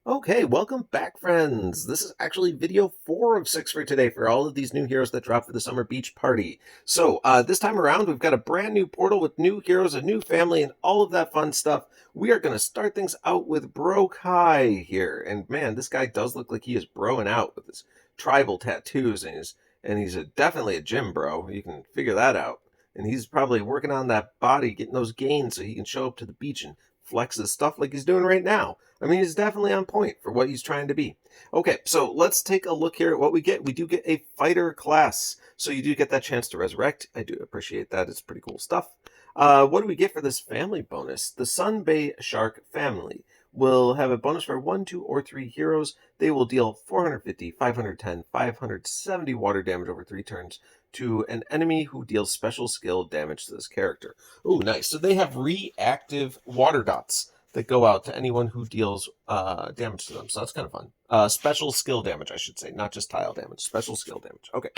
Okay, welcome back, friends. This is actually video 4 of 6 for today for all of these new heroes that drop for the summer beach party. So, this time around, we've got a brand new portal with new heroes, a new family, and all of that fun stuff. We are going to start things out with Bro Kai here. And man, this guy does look like he is broing out with his tribal tattoos, and he's definitely a gym bro. You can figure that out. And he's probably working on that body, getting those gains so he can show up to the beach and flex his stuff like he's doing right now. I mean, he's definitely on point for what he's trying to be. Okay, so let's take a look here at what we get. We do get a fighter class, so you do get that chance to resurrect. I do appreciate that. It's pretty cool stuff. What do we get for this family bonus? The Sunbay Shark Family will have a bonus for 1, 2, or 3 heroes. They will deal 450, 510, 570 water damage over 3 turns to an enemy who deals special skill damage to this character. Oh, nice. So they have reactive water dots that go out to anyone who deals damage to them. So that's kind of fun. Special skill damage, I should say, not just tile damage. Special skill damage. Okay.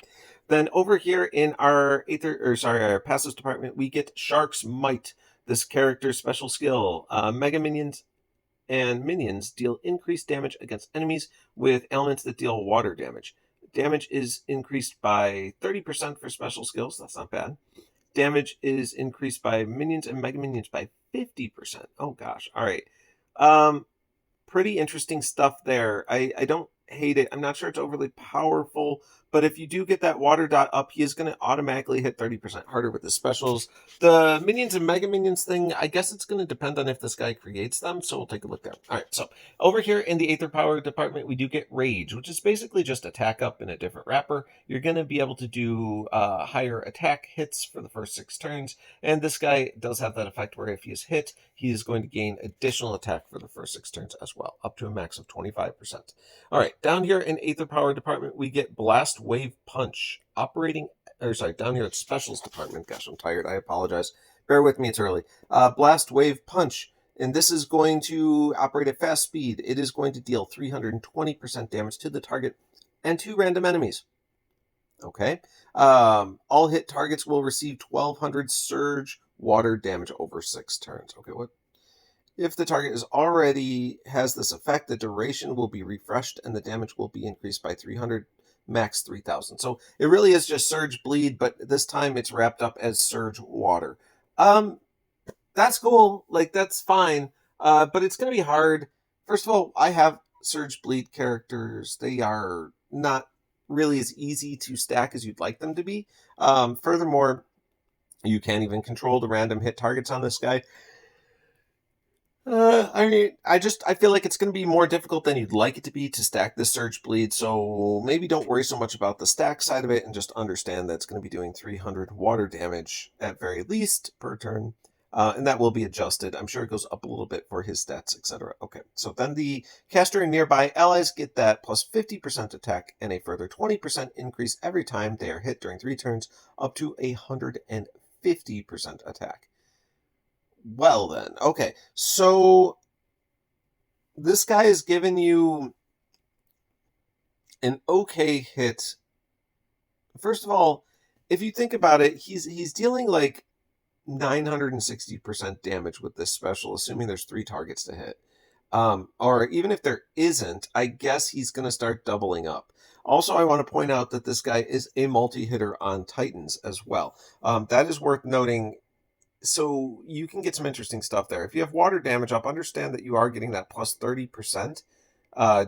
Then over here in our our passives department, we get Shark's Might. This character's special skill. Mega Minions and minions deal increased damage against enemies with elements that deal water damage. Damage is increased by 30% for special skills. That's not bad. Damage is increased by minions and mega minions by 50%. Oh gosh. All right. Pretty interesting stuff there. I don't hate it. I'm not sure it's overly powerful, but if you do get that water dot up, he is going to automatically hit 30% harder with his specials. The minions and mega minions thing, I guess it's going to depend on if this guy creates them, so we'll take a look there. All right, so over here in the Aether Power department, we do get Rage, which is basically just attack up in a different wrapper. You're going to be able to do higher attack hits for the first 6 turns, and this guy does have that effect where if he is hit, he is going to gain additional attack for the first 6 turns as well, up to a max of 25%. All right, down here in Aether Power department, we get Blast Wave Punch. Down here at Specials department. Gosh, I'm tired. I apologize. Bear with me, it's early. Blast Wave Punch. And this is going to operate at fast speed. It is going to deal 320% damage to the target and 2 random enemies. Okay. All hit targets will receive 1200 surge water damage over 6 turns. Okay, what? If the target has this effect, the duration will be refreshed and the damage will be increased by 300, max 3000. So it really is just Surge Bleed, but this time it's wrapped up as Surge Water. That's cool. Like, that's fine. But it's going to be hard. First of all, I have Surge Bleed characters. They are not really as easy to stack as you'd like them to be. Furthermore, you can't even control the random hit targets on this guy. I feel like it's going to be more difficult than you'd like it to be to stack this Surge Bleed, so maybe don't worry so much about the stack side of it and just understand that it's going to be doing 300 water damage at very least per turn, and that will be adjusted. I'm sure it goes up a little bit for his stats, etc. Okay, so then the caster and nearby allies get that plus 50% attack and a further 20% increase every time they are hit during 3 turns, up to 150% attack. Well then, okay. So this guy is giving you an okay hit. First of all, if you think about it, he's dealing like 960% damage with this special, assuming there's 3 targets to hit. Or even if there isn't, I guess he's going to start doubling up. Also, I want to point out that this guy is a multi-hitter on Titans as well. That is worth noting. So you can get some interesting stuff there. If you have water damage up, understand that you are getting that plus 30%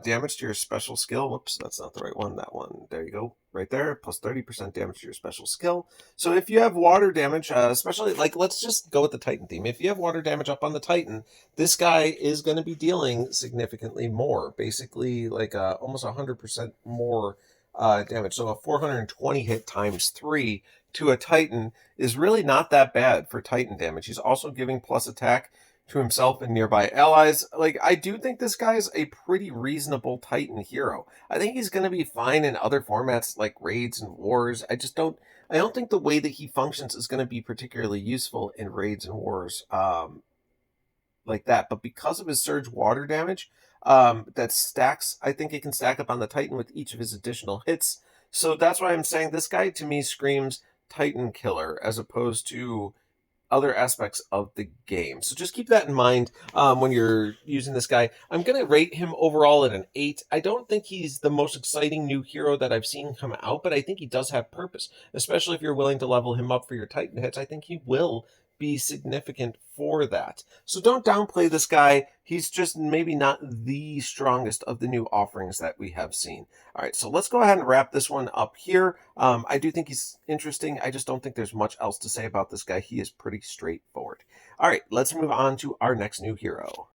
damage to your special skill. Whoops, that's not the right one. That one. There you go. Right there. Plus 30% damage to your special skill. So if you have water damage, especially, like, let's just go with the Titan theme. If you have water damage up on the Titan, this guy is going to be dealing significantly more. Basically, like almost 100% more damage. So a 420 hit times 3 to a Titan is really not that bad for Titan damage. He's also giving plus attack to himself and nearby allies. Like, I do think this guy is a pretty reasonable Titan hero. I think he's going to be fine in other formats like raids and wars. I don't think the way that he functions is going to be particularly useful in raids and wars like that. But because of his surge water damage, that stacks, I think it can stack up on the Titan with each of his additional hits. So that's why I'm saying this guy to me screams Titan killer as opposed to other aspects of the game. So just keep that in mind when you're using this guy. I'm going to rate him overall at an 8. I don't think he's the most exciting new hero that I've seen come out, but I think he does have purpose, especially if you're willing to level him up for your Titan hits. I think he will be significant for that. So don't downplay this guy. He's just maybe not the strongest of the new offerings that we have seen. All right, so let's go ahead and wrap this one up here. I do think he's interesting. I just don't think there's much else to say about this guy. He is pretty straightforward. All right, let's move on to our next new hero.